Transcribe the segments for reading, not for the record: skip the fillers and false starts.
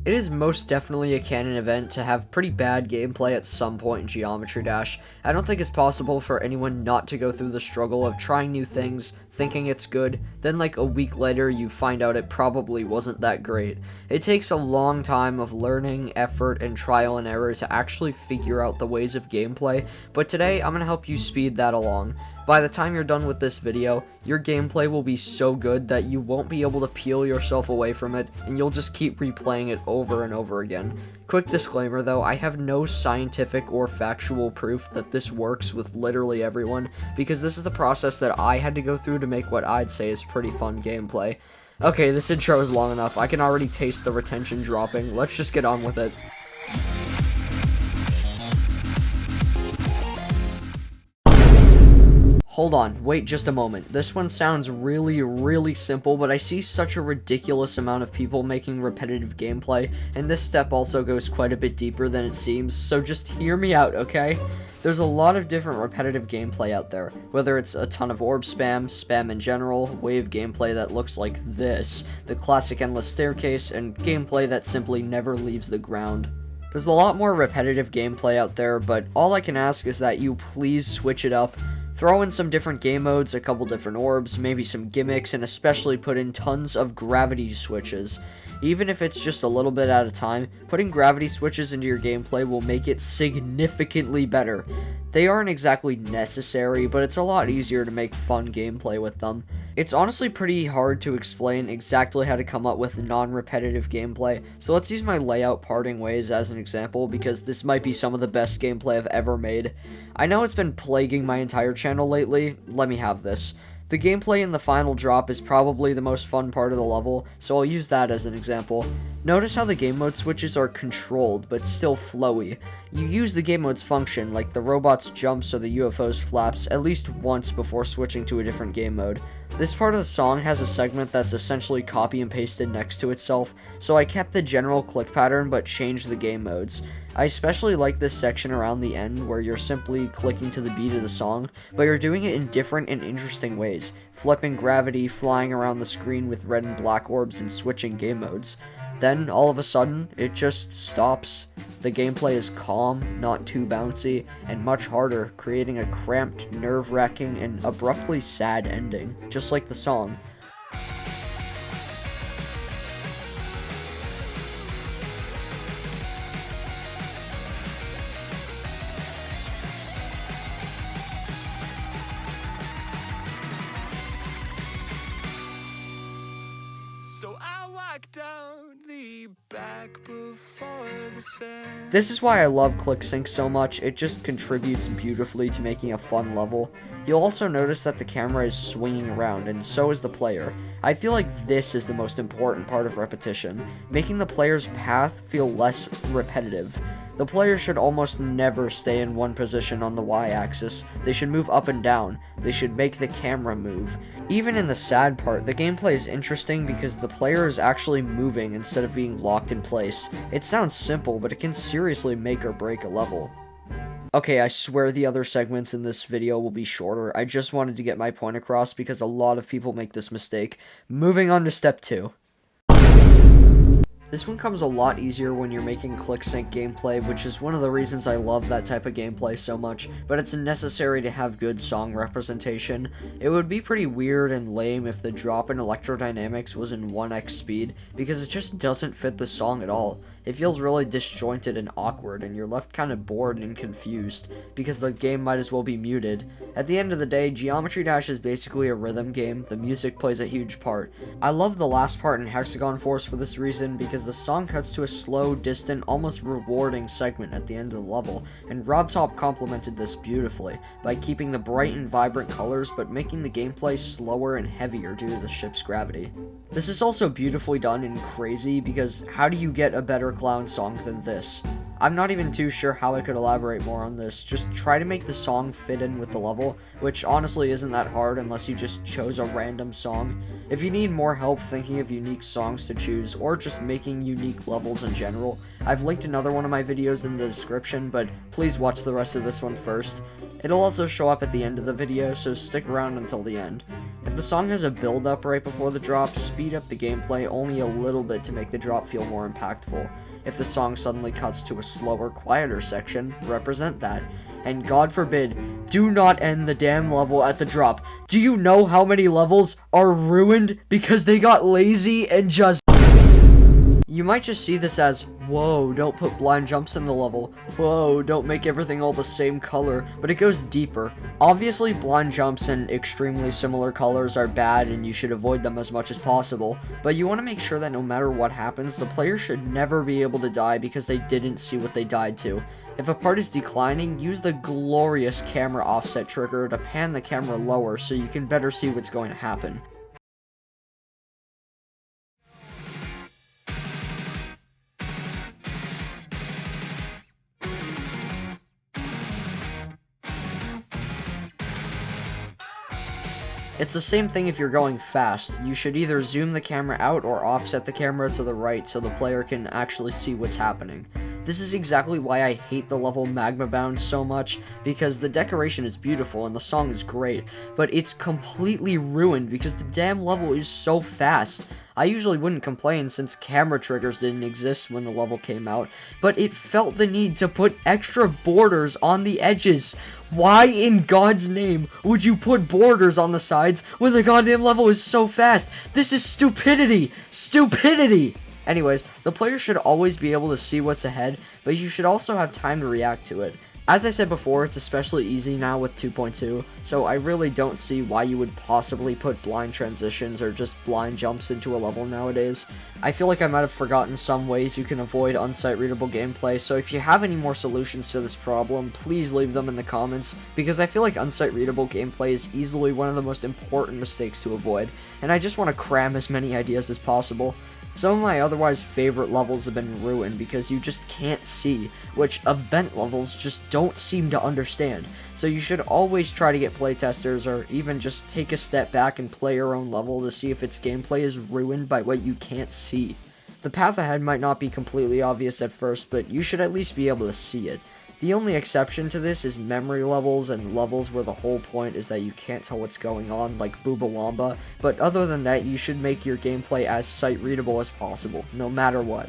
It is most definitely a canon event to have pretty bad gameplay at some point in Geometry Dash. I don't think it's possible for anyone not to go through the struggle of trying new things, thinking it's good, then like a week later you find out it probably wasn't that great. It takes a long time of learning, effort, and trial and error to actually figure out the ways of gameplay, but today I'm going to help you speed that along. By the time you're done with this video, your gameplay will be so good that you won't be able to peel yourself away from it, and you'll just keep replaying it over and over again. Quick disclaimer though, I have no scientific or factual proof that this works with literally everyone, because this is the process that I had to go through to make what I'd say is pretty fun gameplay. Okay, this intro is long enough, I can already taste the retention dropping, let's just get on with it. Hold on, wait just a moment. This one sounds really simple, but I see such a ridiculous amount of people making repetitive gameplay, and this step also goes quite a bit deeper than it seems, so just hear me out, okay? There's a lot of different repetitive gameplay out there, whether it's a ton of orb spam, spam in general, wave gameplay that looks like this, the classic endless staircase, and gameplay that simply never leaves the ground. There's a lot more repetitive gameplay out there, but all I can ask is that you please switch it up. Throw in some different game modes, a couple different orbs, maybe some gimmicks, and especially put in tons of gravity switches. Even if it's just a little bit at a time, putting gravity switches into your gameplay will make it significantly better. They aren't exactly necessary, but it's a lot easier to make fun gameplay with them. It's honestly pretty hard to explain exactly how to come up with non-repetitive gameplay, so let's use my layout parting ways as an example, because this might be some of the best gameplay I've ever made. I know it's been plaguing my entire channel lately, let me have this. The gameplay in the final drop is probably the most fun part of the level, so I'll use that as an example. Notice how the game mode switches are controlled, but still flowy. You use the game mode's function, like the robot's jumps or the UFO's flaps, at least once before switching to a different game mode. This part of the song has a segment that's essentially copy and pasted next to itself, so I kept the general click pattern but changed the game modes. I especially like this section around the end where you're simply clicking to the beat of the song, but you're doing it in different and interesting ways, flipping gravity, flying around the screen with red and black orbs, and switching game modes. Then, all of a sudden, it just stops. The gameplay is calm, not too bouncy, and much harder, creating a cramped, nerve-wracking, and abruptly sad ending, just like the song. So I walk down the back before the sun. This is why I love ClickSync so much, it just contributes beautifully to making a fun level. You'll also notice that the camera is swinging around, and so is the player. I feel like this is the most important part of repetition, making the player's path feel less repetitive. The player should almost never stay in one position on the y-axis. They should move up and down. They should make the camera move. Even in the sad part, the gameplay is interesting because the player is actually moving instead of being locked in place. It sounds simple, but it can seriously make or break a level. Okay, I swear the other segments in this video will be shorter. I just wanted to get my point across because a lot of people make this mistake. Moving on to step 2. This one comes a lot easier when you're making ClickSync gameplay, which is one of the reasons I love that type of gameplay so much, but it's necessary to have good song representation. It would be pretty weird and lame if the drop in electrodynamics was in 1x speed, because it just doesn't fit the song at all. It feels really disjointed and awkward, and you're left kind of bored and confused, because the game might as well be muted. At the end of the day, Geometry Dash is basically a rhythm game. The music plays a huge part. I love the last part in Hexagon Force for this reason, because the song cuts to a slow, distant, almost rewarding segment at the end of the level, and Rob Top complemented this beautifully, by keeping the bright and vibrant colors but making the gameplay slower and heavier due to the ship's gravity. This is also beautifully done in Crazy, because how do you get a better clown song than this? I'm not even too sure how I could elaborate more on this. Just try to make the song fit in with the level, which honestly isn't that hard unless you just chose a random song. If you need more help thinking of unique songs to choose, or just making unique levels in general, I've linked another one of my videos in the description, but please watch the rest of this one first. It'll also show up at the end of the video, so stick around until the end. If If the song has a build-up right before the drop, speed up the gameplay only a little bit to make the drop feel more impactful. If the song suddenly cuts to a slower, quieter section, represent that. And God forbid, do not end the damn level at the drop. Do you know how many levels are ruined because they got lazy and just... You might just see this as, whoa, don't put blind jumps in the level, whoa, don't make everything all the same color, but it goes deeper. Obviously, blind jumps and extremely similar colors are bad and you should avoid them as much as possible, but you want to make sure that no matter what happens, the player should never be able to die because they didn't see what they died to. If a part is declining, use the glorious camera offset trigger to pan the camera lower so you can better see what's going to happen. It's the same thing if you're going fast. You should either zoom the camera out or offset the camera to the right so the player can actually see what's happening. This is exactly why I hate the level Magma Bound so much, because the decoration is beautiful and the song is great, but it's completely ruined because the damn level is so fast. I usually wouldn't complain since camera triggers didn't exist when the level came out, but it felt the need to put extra borders on the edges. Why in God's name would you put borders on the sides when the goddamn level is so fast? This is stupidity! Stupidity! Anyways, the player should always be able to see what's ahead, but you should also have time to react to it. As I said before, it's especially easy now with 2.2, so I really don't see why you would possibly put blind transitions or just blind jumps into a level nowadays. I feel like I might have forgotten some ways you can avoid unsight readable gameplay, so if you have any more solutions to this problem, please leave them in the comments, because I feel like unsight readable gameplay is easily one of the most important mistakes to avoid, and I just want to cram as many ideas as possible. Some of my otherwise favorite levels have been ruined because you just can't see, which event levels just don't seem to understand. So you should always try to get playtesters or even just take a step back and play your own level to see if its gameplay is ruined by what you can't see. The path ahead might not be completely obvious at first, but you should at least be able to see it. The only exception to this is memory levels and levels where the whole point is that you can't tell what's going on, like Boobawamba, but other than that, you should make your gameplay as sight readable as possible, no matter what.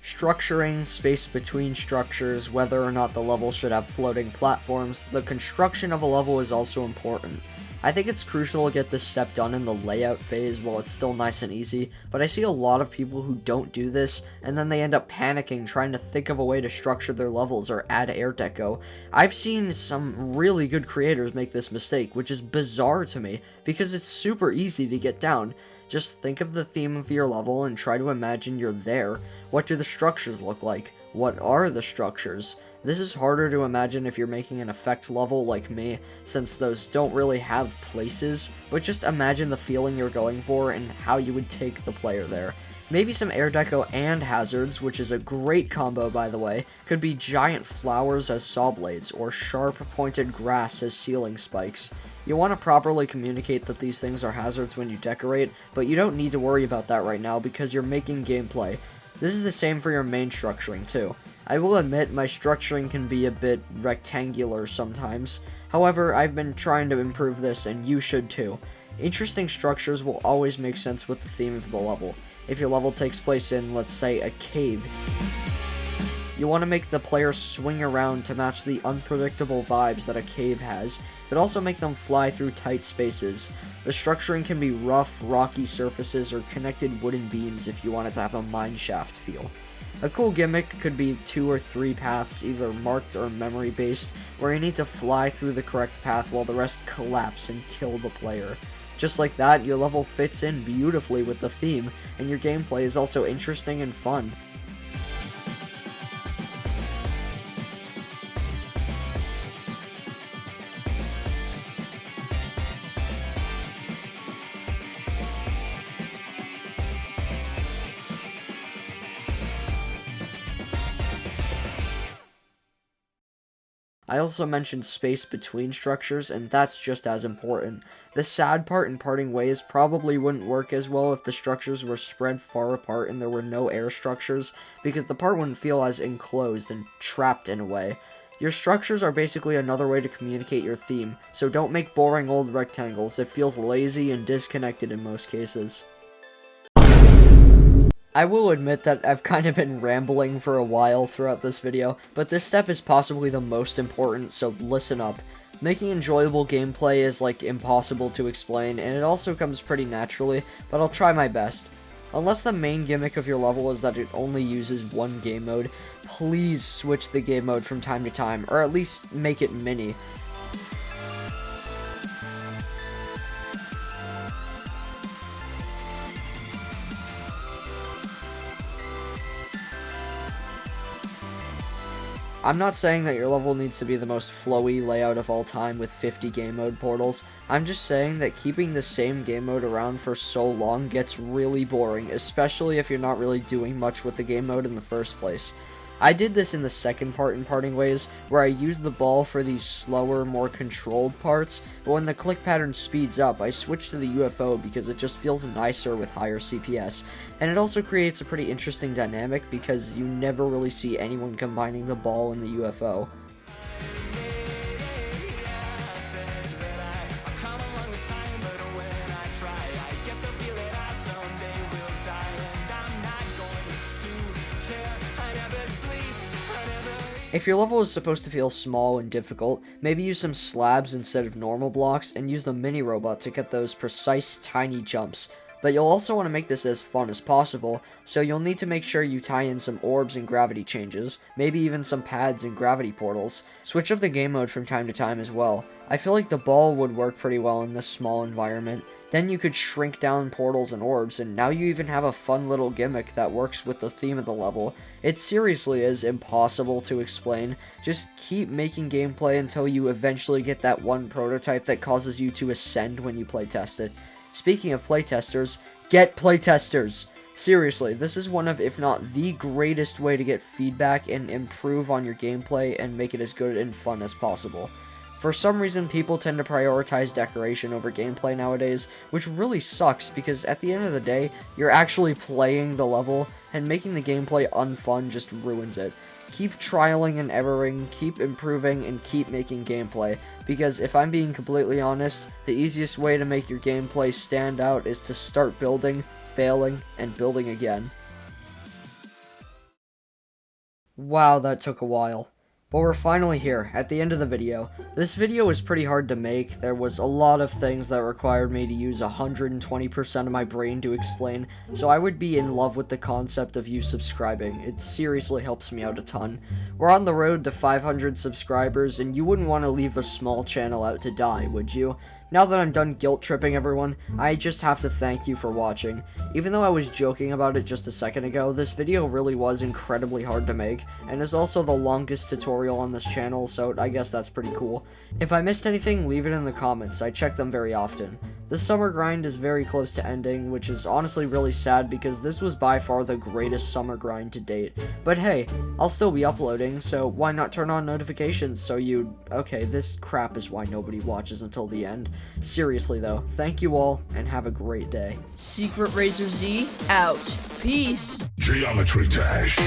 Structuring, space between structures, whether or not the level should have floating platforms, the construction of a level is also important. I think it's crucial to get this step done in the layout phase while it's still nice and easy, but I see a lot of people who don't do this, and then they end up panicking trying to think of a way to structure their levels or add air deco. I've seen some really good creators make this mistake, which is bizarre to me, because it's super easy to get down. Just think of the theme of your level and try to imagine you're there. What do the structures look like? What are the structures? This is harder to imagine if you're making an effect level like me, since those don't really have places, but just imagine the feeling you're going for and how you would take the player there. Maybe some air deco and hazards, which is a great combo by the way, could be giant flowers as saw blades, or sharp pointed grass as ceiling spikes. You want to properly communicate that these things are hazards when you decorate, but you don't need to worry about that right now because you're making gameplay. This is the same for your main structuring too. I will admit my structuring can be a bit rectangular sometimes. However, I've been trying to improve this and you should too. Interesting structures will always make sense with the theme of the level. If your level takes place in, let's say, a cave, you want to make the player swing around to match the unpredictable vibes that a cave has, but also make them fly through tight spaces. The structuring can be rough, rocky surfaces or connected wooden beams if you want it to have a mineshaft feel. A cool gimmick could be 2 or 3 paths, either marked or memory based, where you need to fly through the correct path while the rest collapse and kill the player. Just like that, your level fits in beautifully with the theme, and your gameplay is also interesting and fun. I also mentioned space between structures, and that's just as important. The sad part in parting ways probably wouldn't work as well if the structures were spread far apart and there were no air structures, because the part wouldn't feel as enclosed and trapped in a way. Your structures are basically another way to communicate your theme, so don't make boring old rectangles. It feels lazy and disconnected in most cases. I will admit that I've kind of been rambling for a while throughout this video, but this step is possibly the most important, so listen up. Making enjoyable gameplay is like impossible to explain, and it also comes pretty naturally, but I'll try my best. Unless the main gimmick of your level is that it only uses one game mode, please switch the game mode from time to time, or at least make it mini. I'm not saying that your level needs to be the most flowy layout of all time with 50 game mode portals. I'm just saying that keeping the same game mode around for so long gets really boring, especially if you're not really doing much with the game mode in the first place. I did this in the second part in Parting Ways, where I used the ball for these slower, more controlled parts, but when the click pattern speeds up, I switched to the UFO because it just feels nicer with higher CPS, and it also creates a pretty interesting dynamic because you never really see anyone combining the ball and the UFO. If your level is supposed to feel small and difficult, maybe use some slabs instead of normal blocks, and use the mini-robot to get those precise, tiny jumps. But you'll also want to make this as fun as possible, so you'll need to make sure you tie in some orbs and gravity changes, maybe even some pads and gravity portals. Switch up the game mode from time to time as well. I feel like the ball would work pretty well in this small environment. Then you could shrink down portals and orbs, and now you even have a fun little gimmick that works with the theme of the level. It seriously is impossible to explain. Just keep making gameplay until you eventually get that one prototype that causes you to ascend when you playtest it. Speaking of playtesters, get playtesters! Seriously, this is one of, if not the greatest way to get feedback and improve on your gameplay and make it as good and fun as possible. For some reason, people tend to prioritize decoration over gameplay nowadays, which really sucks because at the end of the day, you're actually playing the level, and making the gameplay unfun just ruins it. Keep trialing and erroring, keep improving, and keep making gameplay, because if I'm being completely honest, the easiest way to make your gameplay stand out is to start building, failing, and building again. Wow, that took a while. But we're finally here, at the end of the video. This video was pretty hard to make. There was a lot of things that required me to use 120% of my brain to explain, so I would be in love with the concept of you subscribing. It seriously helps me out a ton. We're on the road to 500 subscribers, and you wouldn't want to leave a small channel out to die, would you? Now that I'm done guilt-tripping everyone, I just have to thank you for watching. Even though I was joking about it just a second ago, this video really was incredibly hard to make, and is also the longest tutorial on this channel, so I guess that's pretty cool. If I missed anything, leave it in the comments, I check them very often. The summer grind is very close to ending, which is honestly really sad because this was by far the greatest summer grind to date. But hey, I'll still be uploading, so why not turn on notifications so okay, this crap is why nobody watches until the end. Seriously though, thank you all, and have a great day. Secret Razor Z, out. Peace. Geometry Dash.